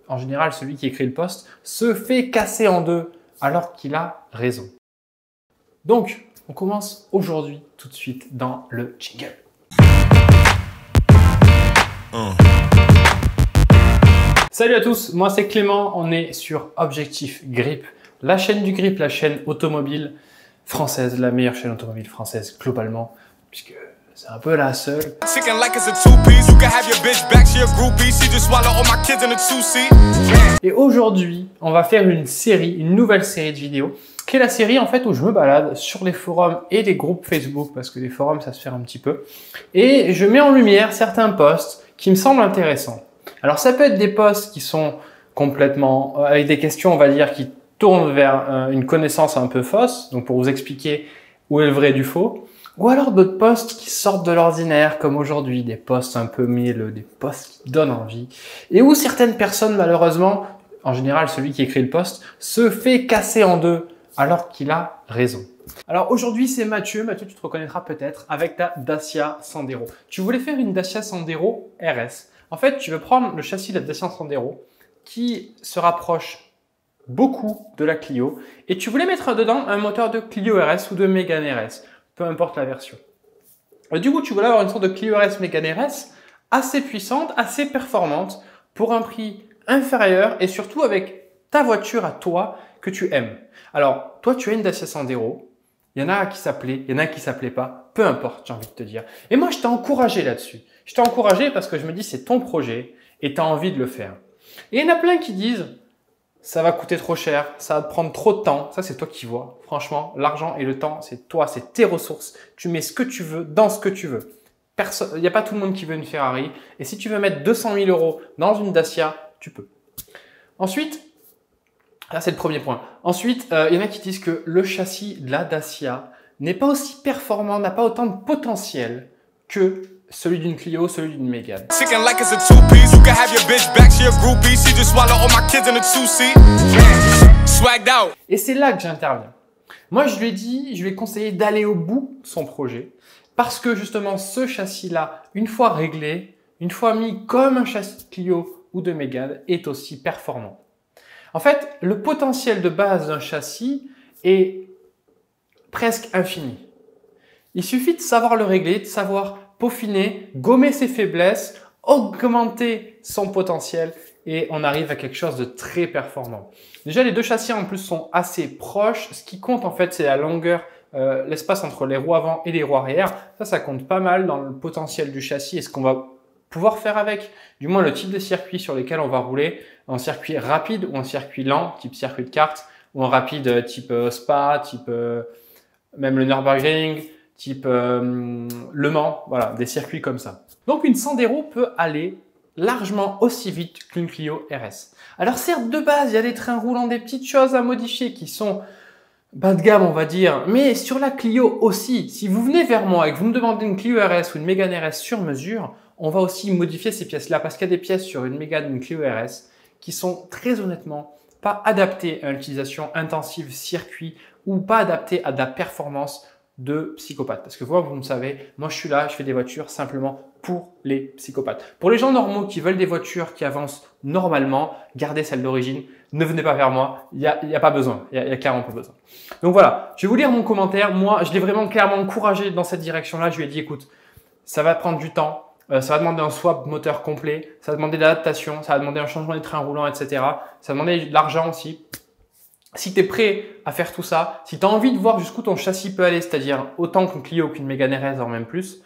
en général, celui qui écrit le post se fait casser en deux alors qu'il a raison. Donc, on commence aujourd'hui tout de suite dans le jingle. Salut à tous, moi c'est Clément, on est sur Objectif Grip, la chaîne du grip, la chaîne automobile française, la meilleure chaîne automobile française globalement, puisque c'est un peu la seule. Et aujourd'hui, on va faire une nouvelle série de vidéos, qui est la série en fait où je me balade sur les forums et les groupes Facebook, parce que les forums ça se fait un petit peu, et je mets en lumière certains posts qui me semblent intéressants. Alors ça peut être des posts qui sont complètement, avec des questions on va dire qui tournent vers une connaissance un peu fausse, donc pour vous expliquer où est le vrai du faux, ou alors d'autres posts qui sortent de l'ordinaire comme aujourd'hui, des posts un peu mielleux, des posts qui donnent envie, et où certaines personnes malheureusement, en général celui qui écrit le post, se fait casser en deux alors qu'il a raison. Alors aujourd'hui c'est Mathieu, tu te reconnaîtras peut-être avec ta Dacia Sandero. Tu voulais faire une Dacia Sandero RS. En fait, tu veux prendre le châssis de la Dacia Sandero qui se rapproche beaucoup de la Clio et tu voulais mettre dedans un moteur de Clio RS ou de Mégane RS, peu importe la version. Et du coup, tu voulais avoir une sorte de Clio RS Mégane RS assez puissante, assez performante pour un prix inférieur et surtout avec ta voiture à toi que tu aimes. Alors, toi, tu as une Dacia Sandero. Il y en a qui s'appelaient, il y en a qui s'appelaient pas. Peu importe, j'ai envie de te dire. Et moi, je t'ai encouragé là-dessus. Je t'ai encouragé parce que je me dis c'est ton projet et tu as envie de le faire. Et il y en a plein qui disent ça va coûter trop cher, ça va te prendre trop de temps. Ça, c'est toi qui vois. Franchement, l'argent et le temps, c'est toi, c'est tes ressources. Tu mets ce que tu veux dans ce que tu veux. Il n'y a pas tout le monde qui veut une Ferrari. Et si tu veux mettre 200 000 € dans une Dacia, tu peux. Ensuite, là, c'est le premier point. Ensuite, il y en a qui disent que le châssis de la Dacia n'est pas aussi performant, n'a pas autant de potentiel que celui d'une Clio, celui d'une Mégane. Et c'est là que j'interviens. Moi, je lui ai dit, je lui ai conseillé d'aller au bout de son projet parce que justement, ce châssis-là, une fois réglé, une fois mis comme un châssis de Clio ou de Mégane, est aussi performant. En fait, le potentiel de base d'un châssis est presque infini. Il suffit de savoir le régler, de savoir peaufiner, gommer ses faiblesses, augmenter son potentiel et on arrive à quelque chose de très performant. Déjà, les deux châssis en plus sont assez proches. Ce qui compte en fait, c'est la longueur, l'espace entre les roues avant et les roues arrière. Ça compte pas mal dans le potentiel du châssis et ce qu'on va pouvoir faire avec, du moins le type de circuit sur lesquels on va rouler, en circuit rapide ou en circuit lent, type circuit de kart, ou en rapide type Spa, type même le Nürburgring, type Le Mans, voilà, des circuits comme ça. Donc une Sandero peut aller largement aussi vite qu'une Clio RS. Alors certes, de base, il y a des trains roulants, des petites choses à modifier qui sont bas de gamme, on va dire, mais sur la Clio aussi, si vous venez vers moi et que vous me demandez une Clio RS ou une Mégane RS sur mesure, on va aussi modifier ces pièces-là parce qu'il y a des pièces sur une Mégane ou une Clio RS qui sont très honnêtement pas adaptées à l'utilisation intensive circuit ou pas adaptées à de la performance de psychopathe. Parce que vous le savez, moi je suis là, je fais des voitures simplement pour les psychopathes. Pour les gens normaux qui veulent des voitures qui avancent normalement, gardez celle d'origine, ne venez pas vers moi, il n'y a pas besoin, il y a clairement pas besoin. Donc voilà, je vais vous lire mon commentaire. Moi, je l'ai vraiment clairement encouragé dans cette direction-là. Je lui ai dit, écoute, ça va prendre du temps, ça va demander un swap moteur complet, ça va demander de l'adaptation, ça va demander un changement des trains roulants, etc. Ça va demander de l'argent aussi. Si tu es prêt à faire tout ça, si tu as envie de voir jusqu'où ton châssis peut aller, c'est-à-dire autant qu'une Clio qu'une Mégane RS, voire même plus,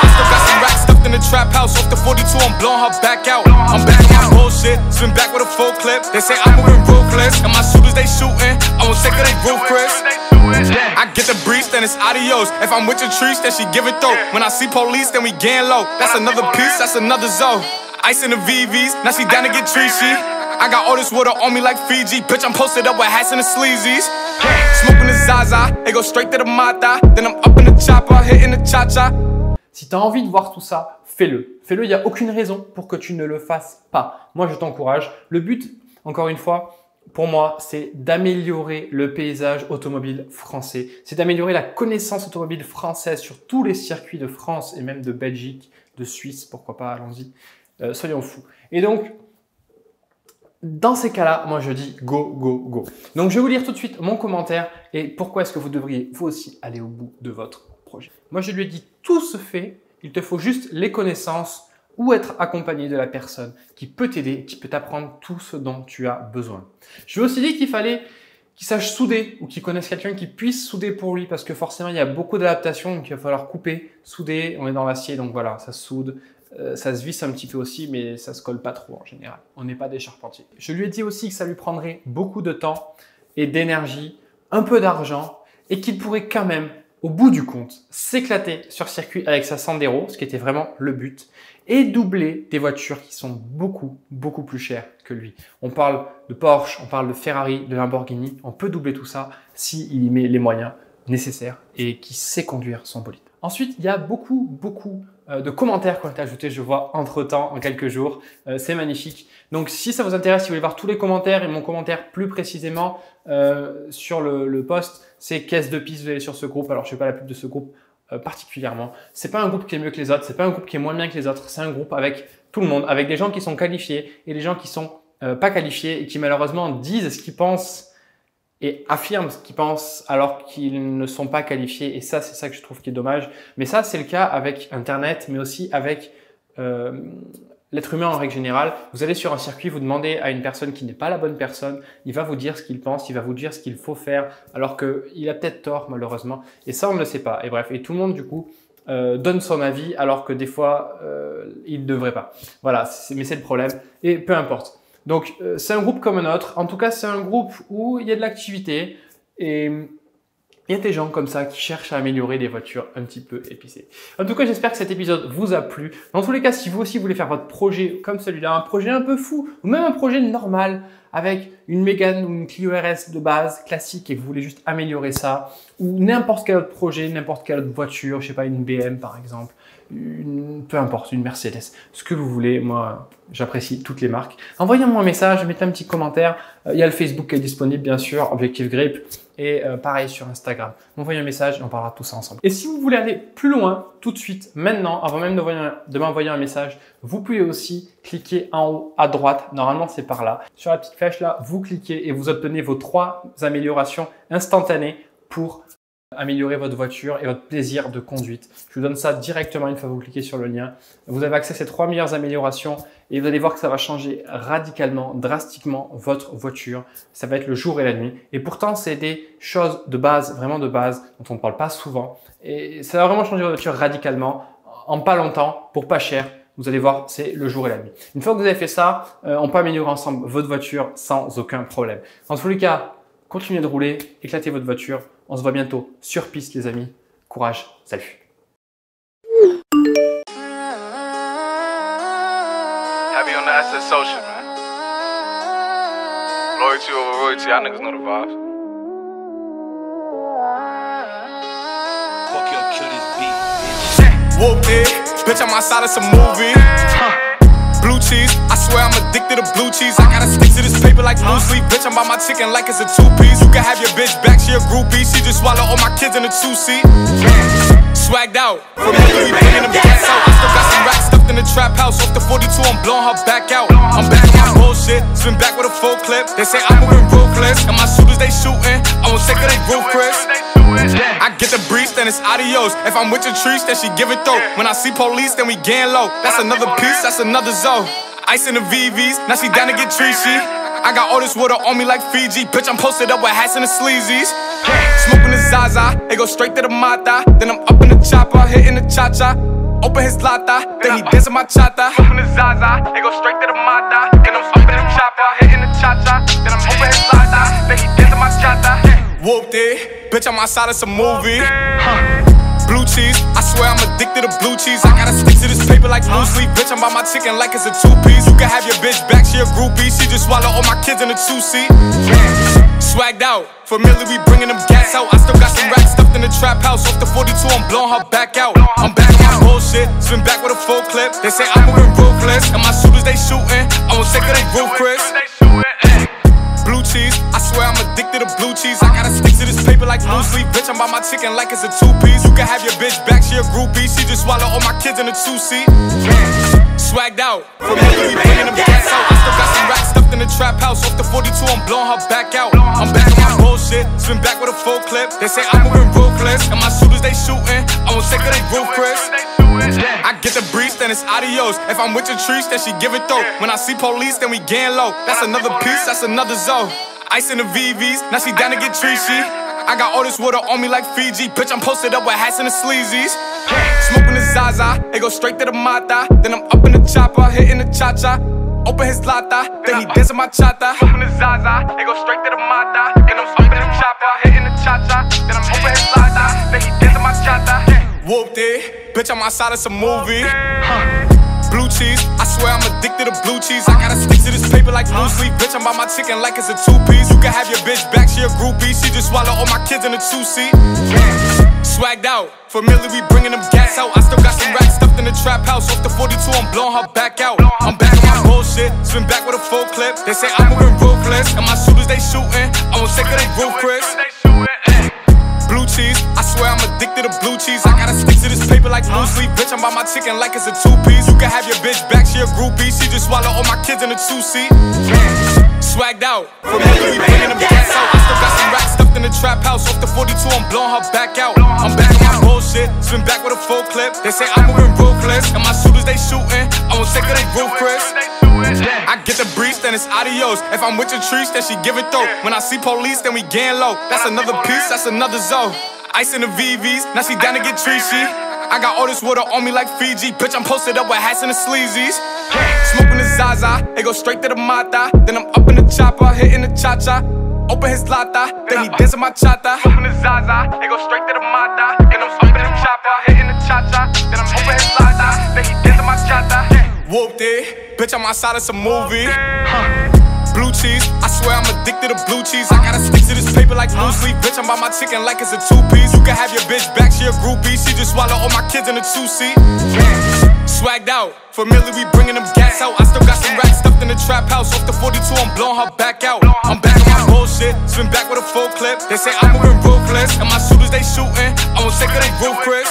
I got all this water on me like Fiji. Bitch, I'm posted up with hats and the sleazies. Smoking the Zaza, it goes straight to the Mata. Then I'm up in the chopper, hitting the cha-cha. Si tu as envie de voir tout ça, fais-le. Fais-le, il n'y a aucune raison pour que tu ne le fasses pas. Moi, je t'encourage. Le but, encore une fois, pour moi, c'est d'améliorer le paysage automobile français. C'est d'améliorer la connaissance automobile française sur tous les circuits de France et même de Belgique, de Suisse, pourquoi pas, allons-y. Soyons fous. Et donc, Dans ces cas-là, moi je dis go, go, go. Donc je vais vous lire tout de suite mon commentaire et pourquoi est-ce que vous devriez vous aussi aller au bout de votre projet. Moi je lui ai dit tout se fait, il te faut juste les connaissances ou être accompagné de la personne qui peut t'aider, qui peut t'apprendre tout ce dont tu as besoin. Je lui ai aussi dit qu'il fallait qu'il sache souder ou qu'il connaisse quelqu'un qui puisse souder pour lui parce que forcément il y a beaucoup d'adaptations, donc il va falloir couper, souder, on est dans l'acier donc voilà, ça soude. Ça se visse un petit peu aussi, mais ça se colle pas trop en général. On n'est pas des charpentiers. Je lui ai dit aussi que ça lui prendrait beaucoup de temps et d'énergie, un peu d'argent, et qu'il pourrait quand même, au bout du compte, s'éclater sur circuit avec sa Sandero, ce qui était vraiment le but, et doubler des voitures qui sont beaucoup, beaucoup plus chères que lui. On parle de Porsche, on parle de Ferrari, de Lamborghini. On peut doubler tout ça s'il y met les moyens nécessaires et qu'il sait conduire son bolide. Ensuite, il y a beaucoup de commentaires qui ont été ajoutés, je vois entre-temps, en quelques jours. C'est magnifique. Donc, si ça vous intéresse, si vous voulez voir tous les commentaires et mon commentaire plus précisément sur le post, c'est Caisse de Piste, vous allez sur ce groupe. Alors, je ne fais pas la pub de ce groupe particulièrement. C'est pas un groupe qui est mieux que les autres, c'est pas un groupe qui est moins bien que les autres. C'est un groupe avec tout le monde, avec des gens qui sont qualifiés et des gens qui sont pas qualifiés et qui malheureusement disent ce qu'ils pensent et affirment ce qu'ils pensent alors qu'ils ne sont pas qualifiés. Et ça, c'est ça que je trouve qui est dommage. Mais ça, c'est le cas avec Internet, mais aussi avec l'être humain en règle générale. Vous allez sur un circuit, vous demandez à une personne qui n'est pas la bonne personne, il va vous dire ce qu'il pense, il va vous dire ce qu'il faut faire, alors qu'il a peut-être tort malheureusement. Et ça, on ne le sait pas. Et bref, et tout le monde du coup donne son avis alors que des fois, il ne devrait pas. Voilà, mais c'est le problème. Et peu importe. Donc, c'est un groupe comme un autre. En tout cas, c'est un groupe où il y a de l'activité et il y a des gens comme ça qui cherchent à améliorer des voitures un petit peu épicées. En tout cas, j'espère que cet épisode vous a plu. Dans tous les cas, si vous aussi voulez faire votre projet comme celui-là, un projet un peu fou ou même un projet normal avec une Mégane ou une Clio RS de base classique et que vous voulez juste améliorer ça, ou n'importe quel autre projet, n'importe quelle autre voiture, je sais pas, une BM par exemple, peu importe, une Mercedes, ce que vous voulez, moi j'apprécie toutes les marques. Envoyez-moi un message, mettez un petit commentaire, il y a le Facebook qui est disponible bien sûr, Objectif Grip, et pareil sur Instagram. Envoyez un message et on parlera de tout ça ensemble. Et si vous voulez aller plus loin, tout de suite, maintenant, avant même de m'envoyer un message, vous pouvez aussi cliquer en haut à droite, normalement c'est par là, sur la petite flèche là, vous cliquez et vous obtenez vos 3 améliorations instantanées pour améliorer votre voiture et votre plaisir de conduite. Je vous donne ça directement une fois que vous cliquez sur le lien. Vous avez accès à ces 3 meilleures améliorations et vous allez voir que ça va changer radicalement, drastiquement votre voiture. Ça va être le jour et la nuit. Et pourtant, c'est des choses de base, vraiment de base, dont on ne parle pas souvent. Et ça va vraiment changer votre voiture radicalement, en pas longtemps, pour pas cher. Vous allez voir, c'est le jour et la nuit. Une fois que vous avez fait ça, on peut améliorer ensemble votre voiture sans aucun problème. Dans tous les cas, continuez de rouler, éclatez votre voiture. On se voit bientôt sur piste, les amis. Courage, salut. Happy on the SS social, man. Loyalty over royalty, y'all niggas know the vibes. Fuck your kill this beat, bitch. Whooped it, bitch, I'm outside of some movie. Blue cheese, I swear I'm addicted to blue cheese. I gotta stick to this paper like blue sleep. Bitch, I'm by my chicken like it's a 2-piece. You can have your bitch back, she a groupie. She just swallow all my kids in a 2-seat. Swagged out, familiar, we bringing them gas out. I still got some racks stuffed in the trap house. Off the 42, I'm blowing her back out. I'm back on my bullshit, spin back with a full clip. They say I'm moving ruthless, and my shooters they shooting. I won't take her, they roof, Chris. I get the breeze, then it's adios. If I'm with your trees, then she give it though. When I see police, then we gang low. That's another piece, that's another zone. Ice in the VVs, now she down to get treachy. I got all this water on me like Fiji. Bitch, I'm posted up with hats and the sleazies. Smoking the Zaza, it go straight to the Mata. Then I'm up in the chopper, hitting the cha-cha. Open his lata, then he dancing my chata. Smoking the Zaza, it go straight to the Mata. Then I'm up in the chopper, hitting the cha-cha. Then I'm open his lata, then he dancing my chata. Whooped it, bitch, I'm outside of some movie. Blue cheese, I swear I'm addicted to blue cheese. I gotta stick to this paper like blue sleep. Bitch, I'm by my chicken like it's a 2-piece. You can have your bitch back, she a groupie. She just swallow all my kids in a 2-seat. Swagged out, familiar, we bringing them gas out. I still got some racks stuffed in the trap house. Off the 42, I'm blowing her back out. I'm back on my bullshit, spin back with a full clip. They say I'm moving ruthless, and my shooters they shooting. I won't take her, they roof, Chris. Blue cheese, I swear I'm addicted to blue cheese. I gotta stick to this paper like like loose leaf. Bitch, I'm by my chicken like it's a two-piece. You can have your bitch back, she a groupie. She just swallow all my kids in a two-seat. Swagged out, familiar, we bringing them gas out. I still got some racks stuffed in the trap house. Off the 42, I'm blowing her back out. I'm back on my bullshit, spin back with a full clip. They say I'm moving ruthless, and my shooters they shooting. I won't take her, they roof, Chris. I get the breeze, then it's adios. If I'm with your trees, then she give it though. When I see police, then we gang low. That's another piece, that's another zone. Ice in the VVs, now she down to get treachy. I got all this water on me like Fiji. Bitch, I'm posted up with hats and the sleazies. Smoking the Zaza, it go straight to the Mata. Then I'm up in the chopper, hitting the cha-cha. Open his lata, then he dancing my chata. Smoking the Zaza, it go straight to the Mata. Then I'm up in the chopper, hitting the cha-cha. Then I'm open his lata, then he dancing my chata. Whooped it, bitch, I'm outside of some movie. Blue cheese, I swear I'm addicted to blue cheese. I gotta stick to this paper like blue sleep. Bitch, I'm by my chicken like it's a two-piece. You can have your bitch back, she a groupie. She just swallow all my kids in a two-seat. Swagged out, familiar, we bringing them gas out. I still got some racks stuffed in the trap house. Off the 42, I'm blowing her back out. I'm back on my bullshit, spin back with a full clip. They say I'm moving ruthless, and my shooters they shooting. I won't take her, they roof, Chris. Blue cheese, I swear I'm addicted to blue cheese. I gotta stick to this paper like blue sleep. Bitch, I'm by my chicken like it's a two-piece. You can have your bitch back, she a groupie. She just swallow all my kids in a two-seat. Swagged out, familiar, we bringing them gas out. I still got some racks stuffed in the trap house. Off the 42, I'm blowing her back out. I'm back on my bullshit, spin back with a full clip. They say I'm moving ruthless, and my shooters they shooting. I won't take her, they roof, Chris. I get the breeze, then it's adios. If I'm with your trees, then she give it though. When I see police, then we gang low. That's another piece, that's another zone. Ice in the VVs, now she down to get treachy. I got all this water on me like Fiji. Bitch, I'm posted up with hats and the sleazies. Smoking the Zaza, it go straight to the Mata. Then I'm up in the chopper, hitting the cha-cha. Open his lata, then he dancing my chata. Smoking the Zaza, it go straight to the Mata. Then I'm up in the chopper, hitting the cha-cha. Then I'm open his lata, then he dancing my chata. Whooped it, bitch, I'm outside of some movie. Blue cheese, I swear I'm addicted to blue cheese. I gotta stick to this paper like blue sleep. Bitch, I'm by my chicken like it's a two-piece. You can have your bitch back, she a groupie. She just swallow all my kids in a two-seat. Swagged out, familiar, we bringing them gas out. I still got some racks stuffed in the trap house. Off the 42, I'm blowing her back out. I'm back on my bullshit, spin back with a full clip. They say I'm moving ruthless, and my shooters they shooting. I won't take her, they roof, Chris.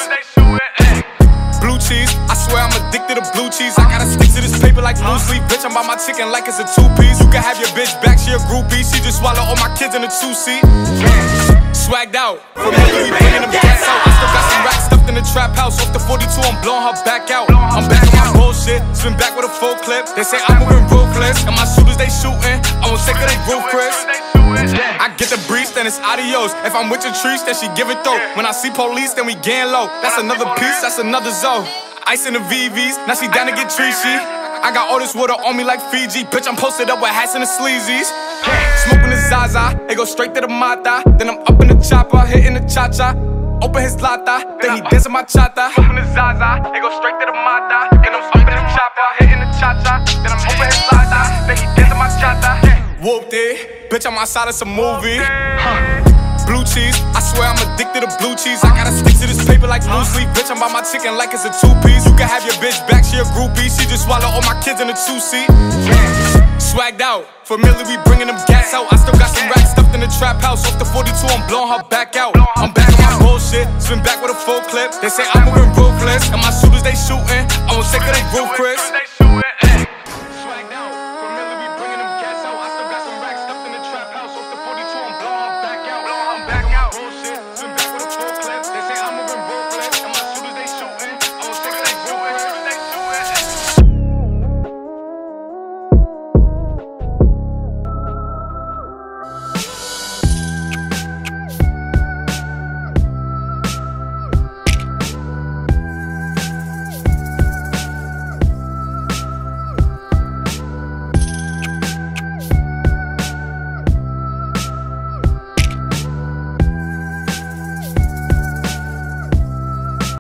Blue cheese, I swear I'm addicted to blue cheese. I gotta stick to this paper like blue sleep. Bitch, I'm by my chicken like it's a two-piece. You can have your bitch back, she a groupie. She just swallow all my kids in a two-seat. Swagged out, familiar, we bringing them gas out. I still got some racks stuffed in the trap house. Off the 42, I'm blowing her back out. I'm back on my bullshit, spin back with a full clip. They say I'm moving ruthless, and my shooters they shooting. I won't take her, they roof, Chris. I get the breeze, then it's adios. If I'm with your trees, then she give it though. When I see police, then we gang low. That's another piece, that's another zone. Ice in the VVs, now she down to get treachy. I got all this water on me like Fiji. Bitch, I'm posted up with hats and the sleazies. Smoking the Zaza, it go straight to the Mata. Then I'm up in the chopper, hitting the cha-cha. Open his lata, then he dancing my chata. Smoking the Zaza, it go straight to the Mata. Then I'm up in the chopper, hitting the cha-cha. Then I'm open his lata, then he dancing my chata. Whooped it, bitch, I'm outside of some movie. Blue cheese, I swear I'm addicted to blue cheese. I gotta stick to this paper like blue sleep. Bitch, I'm by my chicken like it's a two-piece. You can have your bitch back, she a groupie. She just swallow all my kids in a two-seat. Swagged out, familiar, we bringing them gas out. I still got some racks stuffed in the trap house. Off the 42, I'm blowing her back out. I'm back on my bullshit, spin back with a full clip. They say I'm moving ruthless, and my shooters they shooting. I won't take her, they roof, Chris.